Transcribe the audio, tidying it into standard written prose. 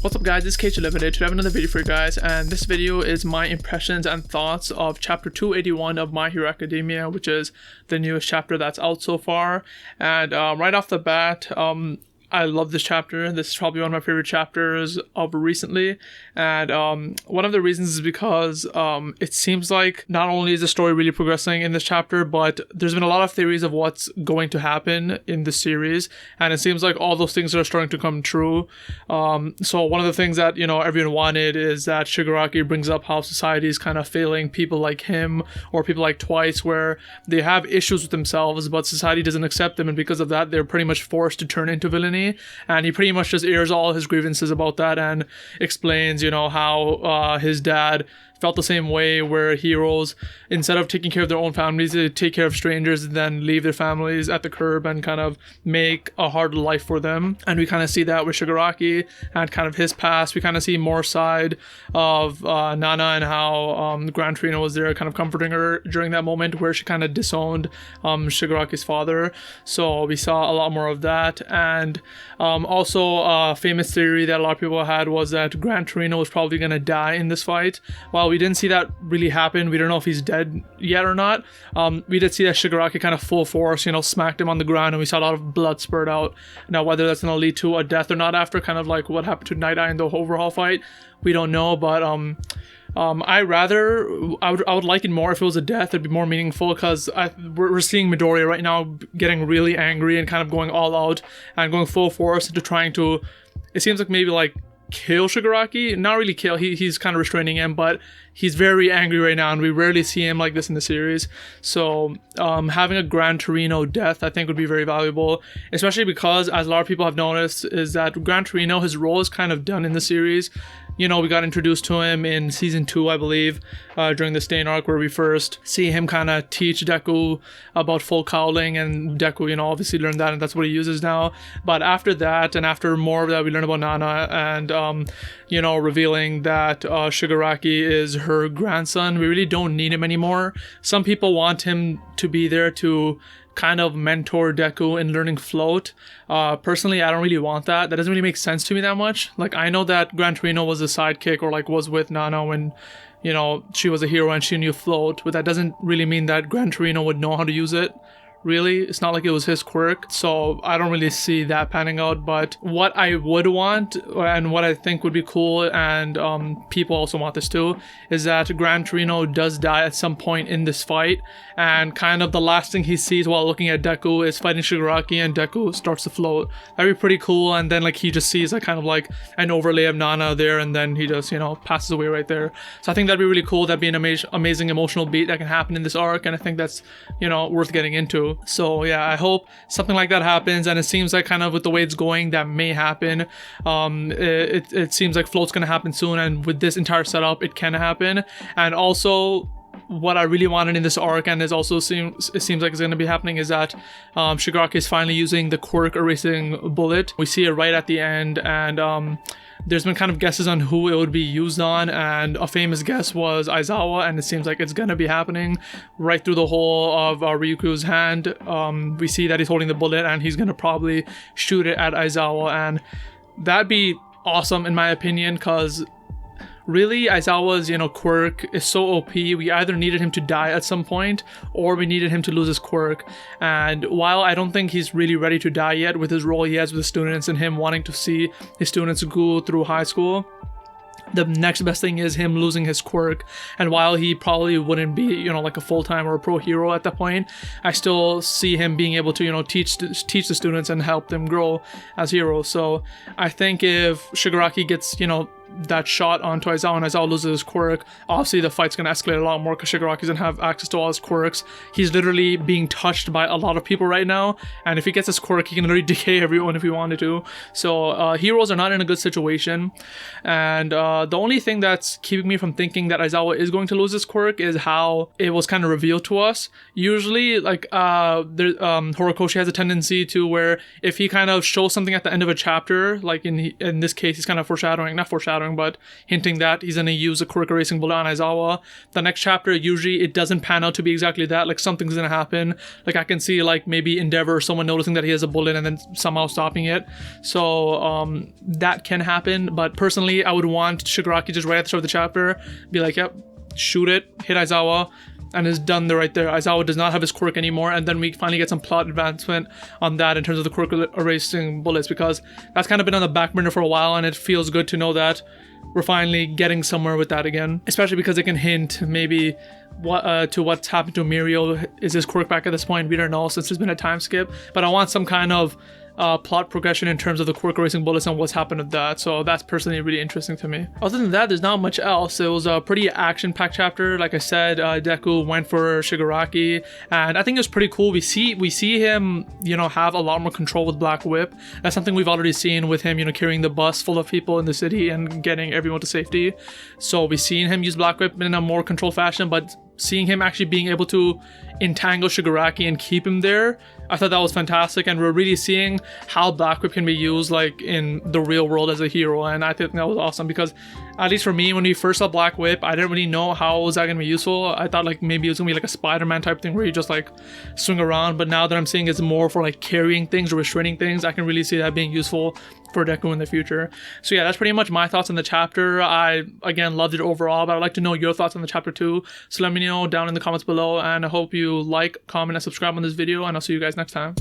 What's up guys, this is Cage Limited. Today I have another video for you guys, and this video is my impressions and thoughts of chapter 281 of My Hero Academia, which is the newest chapter that's out so far. And right off the bat, I love this chapter. This is probably one of my favorite chapters of recently. And one of the reasons is because it seems like not only is the story really progressing in this chapter, but there's been a lot of theories of what's going to happen in the series. And it seems like all those things are starting to come true. So one of the things that, everyone wanted is that Shigaraki brings up how society is kind of failing people like him or people like Twice, where they have issues with themselves, but society doesn't accept them. And because of that, they're pretty much forced to turn into villainy. And he pretty much just airs all his grievances about that and explains, how his dad felt the same way, where heroes, instead of taking care of their own families, they take care of strangers and then leave their families at the curb and kind of make a hard life for them. And we kind of see that with Shigaraki and kind of his past. We kind of see more side of Nana and how Gran Torino was there kind of comforting her during that moment where she kind of disowned Shigaraki's father. So we saw a lot more of that. And also a famous theory that a lot of people had was that Gran Torino was probably going to die in this fight. While we didn't see that really happen, we don't know if he's dead yet or not. We did see that Shigaraki kind of full force, smacked him on the ground, and we saw a lot of blood spurt out. Now, whether that's going to lead to a death or not after, kind of like what happened to Night Eye in the overhaul fight, we don't know. But I would like it more if it was a death. It'd be more meaningful, because we're seeing Midoriya right now getting really angry and kind of going all out and going full force into trying to, it seems like maybe like kill Shigaraki. Not really kill, he's kind of restraining him, but he's very angry right now, and we rarely see him like this in the series. So having a Gran Torino death, I think, would be very valuable, especially because, as a lot of people have noticed, is that Gran Torino, his role is kind of done in the series. We got introduced to him in season 2, I believe, during the Stain arc, where we first see him kind of teach Deku about full cowling, and Deku, obviously learned that, and that's what he uses now. But after that, and after more of that, we learn about Nana, and revealing that Shigaraki is her grandson. We really don't need him anymore. Some people want him to be there to kind of mentor Deku in learning float. Personally, I don't really want that. That doesn't really make sense to me that much. Like, I know that Gran Torino was a sidekick, or like was with Nana when she was a hero and she knew float, but that doesn't really mean that Gran Torino would know how to use it. Really, it's not like it was his quirk, so I don't really see that panning out. But what I would want, and what I think would be cool, and people also want this too, is that Gran Torino does die at some point in this fight, and kind of the last thing he sees while looking at Deku is fighting Shigaraki, and Deku starts to float. That'd be pretty cool. And then like he just sees like kind of like an overlay of Nana there, and then he just passes away right there. So I think that'd be really cool. That'd be an amazing emotional beat that can happen in this arc, and I think that's worth getting into. So yeah, I hope something like that happens, and it seems like kind of with the way it's going, that may happen. It seems like float's gonna happen soon, and with this entire setup, it can happen. And also, what I really wanted in this arc, and it seems like it's going to be happening, is that Shigaraki is finally using the quirk erasing bullet. We see it right at the end, and there's been kind of guesses on who it would be used on, and a famous guess was Aizawa, and it seems like it's gonna be happening right through the whole of Ryuku's hand. We see that he's holding the bullet, and he's gonna probably shoot it at Aizawa, and that'd be awesome in my opinion, because really, Aizawa's, quirk is so OP. We either needed him to die at some point, or we needed him to lose his quirk. And while I don't think he's really ready to die yet with his role he has with the students and him wanting to see his students go through high school, the next best thing is him losing his quirk. And while he probably wouldn't be, like a full-time or a pro hero at that point, I still see him being able to, teach the students and help them grow as heroes. So I think if Shigaraki gets, that shot onto Aizawa and Aizawa loses his quirk, obviously the fight's going to escalate a lot more, because Shigaraki doesn't have access to all his quirks. He's literally being touched by a lot of people right now, and if he gets his quirk, he can literally decay everyone if he wanted to. So heroes are not in a good situation, and the only thing that's keeping me from thinking that Aizawa is going to lose his quirk is how it was kind of revealed to us. Usually, like Horikoshi has a tendency to where if he kind of shows something at the end of a chapter, like in this case he's kind of not foreshadowing, foreshadowing, but hinting that he's going to use a quick erasing bullet on Aizawa. The next chapter, usually it doesn't pan out to be exactly that. Like something's going to happen. Like I can see like maybe Endeavor or someone noticing that he has a bullet and then somehow stopping it. So that can happen. But personally, I would want Shigaraki just right at the start of the chapter be like, yep, shoot it, hit Aizawa, and is done there right there. Aizawa does not have his quirk anymore, and then we finally get some plot advancement on that in terms of the quirk erasing bullets, because that's kind of been on the back burner for a while, and it feels good to know that we're finally getting somewhere with that again, especially because it can hint maybe to what's happened to Mirio. Is his quirk back at this point? We don't know since there's been a time skip, but I want some kind of plot progression in terms of the quirk erasing bullets and what's happened with that. So that's personally really interesting to me. Other than that, there's not much else. It was a pretty action-packed chapter. Like I said, Deku went for Shigaraki, and I think it was pretty cool. We see him, you know, have a lot more control with Black Whip. That's something we've already seen with him, you know, carrying the bus full of people in the city and getting everyone to safety. So we've seen him use Black Whip in a more controlled fashion, but seeing him actually being able to entangle Shigaraki and keep him there, I thought that was fantastic. And we're really seeing how Black Whip can be used like in the real world as a hero, and I think that was awesome, because at least for me, when we first saw Black Whip, I didn't really know how was that gonna be useful. I thought like maybe it was gonna be like a Spider-Man type thing where you just like swing around, but now that I'm seeing it's more for like carrying things or restraining things, I can really see that being useful for Deku in the future. So yeah, that's pretty much my thoughts on the chapter. I again loved it overall, but I'd like to know your thoughts on the chapter too, so let me know down in the comments below, and I hope you like, comment, and subscribe on this video, and I'll see you guys next time.